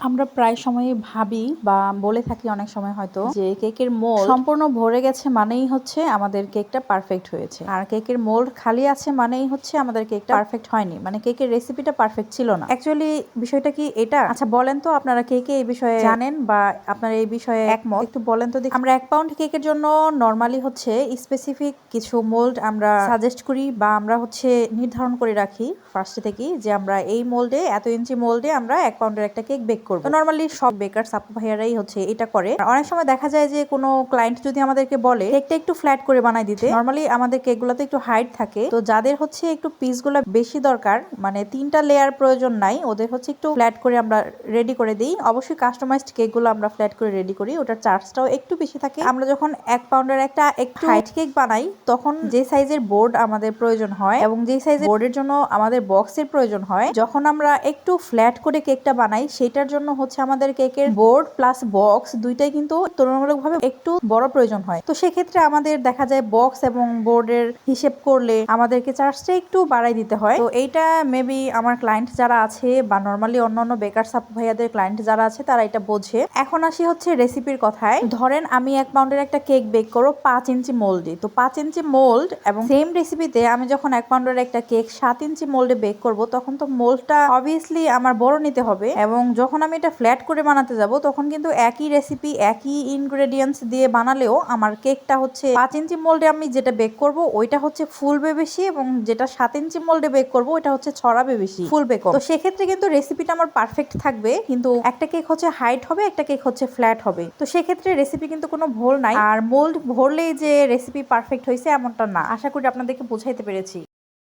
আমরা প্রায় সময়ই ভাবি বা বলে থাকি অনেক সময় হয়তো যে কেকের মোল্ড সম্পূর্ণ ভরে গেছে মানেই হচ্ছে আমাদের কেকটা পারফেক্ট হয়েছে, আর কেকের মোল্ড খালি আছে মানেই হচ্ছে আমাদের কেকটা পারফেক্ট হয়নি, মানে কেকের রেসিপিটা পারফেক্ট ছিল না। অ্যাকচুয়ালি বিষয়টা কি এটা? আচ্ছা বলেন তো, আপনারা কে কে এই বিষয়ে জানেন বা আপনারা এই বিষয়ে একমত, একটু বলেন তো দেখি। আমরা 1 পাউন্ড কেকের জন্য নরমালি হচ্ছে স্পেসিফিক কিছু মোল্ড আমরা সাজেস্ট করি বা আমরা হচ্ছে নির্ধারণ করে রাখি ফার্স্ট থেকেই যে আমরা এই মোল্ডে, এত ইঞ্চি মোল্ডে আমরা 1 পাউন্ডের একটা কেক বেক করব। তো নরমালি সব বেকারস আপু ভাইয়ারাই হচ্ছে এটা করে। অনেক সময় দেখা যায় যে কোনো ক্লায়েন্ট যদি আমাদেরকে বলে কেকটা একটু ফ্ল্যাট করে বানাই দিতে, নরমালি আমাদের কেকগুলোতে একটু হাইট থাকে, তো যাদের হচ্ছে একটু পিসগুলো বেশি দরকার, মানে 3টা লেয়ার প্রয়োজন নাই, ওদের হচ্ছে একটু ফ্ল্যাট করে আমরা রেডি করে দিই। অবশ্যই কাস্টমাইজড কেকগুলো আমরা ফ্ল্যাট করে রেডি করি, ওটার চার্জটাও একটু বেশি থাকে। আমরা যখন 1 পাউন্ডের একটা একটু হাইট কেক বানাই, তখন যে সাইজের বোর্ড আমাদের প্রয়োজন হয় এবং যে সাইজের বোর্ডের জন্য আমাদের বক্সের প্রয়োজন হয়, যখন আমরা একটু ফ্ল্যাট করে কেকটা বানাই, সেটার জন্য হচ্ছে আমাদের কেকের বোর্ড প্লাস বক্স দুইটাই কিন্তু তুলনামূলকভাবে একটু বড় প্রয়োজন হয়। তো সেক্ষেত্রে আমাদের দেখা যায় বক্স এবং বোর্ডের হিসেব করলে আমাদেরকে চার্জটা একটু বাড়াই দিতে হয়। তো এইটা মেবি আমার ক্লায়েন্ট যারা আছে বা নরমালি অন্যান্য বেকার সাপ ভাইয়াদের ক্লায়েন্ট যারা আছে তারা এটা বোঝে। এখন আসি হচ্ছে রেসিপির কথায়। ধরেন আমি 1 পাউন্ডের একটা কেক বেক করব 5 ইঞ্চি মোল্ডে, তো 5 ইঞ্চি মোল্ড এবং সেম রেসিপিতে আমি যখন 1 পাউন্ডের একটা কেক 7 ইঞ্চি মোল্ডে বেক করব, তখন তো মোল্ডটা অবভিয়াসলি আমার বড় নিতে হবে, এবং যখন আমি এটা ফ্ল্যাট করে বানাতে যাব তখন কিন্তু একই রেসিপি একই ইনগ্রেডিয়েন্টস দিয়ে বানালেও আমার কেকটা হচ্ছে 5 ইঞ্চি মোল্ডে আমি যেটা বেক করব ওইটা হচ্ছে ফুলবে বেশি, এবং যেটা 7 ইঞ্চি মোল্ডে বেক করব ওইটা হচ্ছে ছড়াবে বেশি, ফুলবে কম। তো সেক্ষেত্রে কিন্তু রেসিপিটা আমার পারফেক্ট থাকবে, কিন্তু একটা কেক হচ্ছে হাইট হবে, একটা কেক হচ্ছে ফ্ল্যাট হবে। তো সেক্ষেত্রে রেসিপি কিন্তু কোনো ভুল নাই, আর মোল্ড ভরলেই যে রেসিপি পারফেক্ট হয়েছে এমনটা না। আশা করি আপনাদেরকে বোঝাইতে পেরেছি।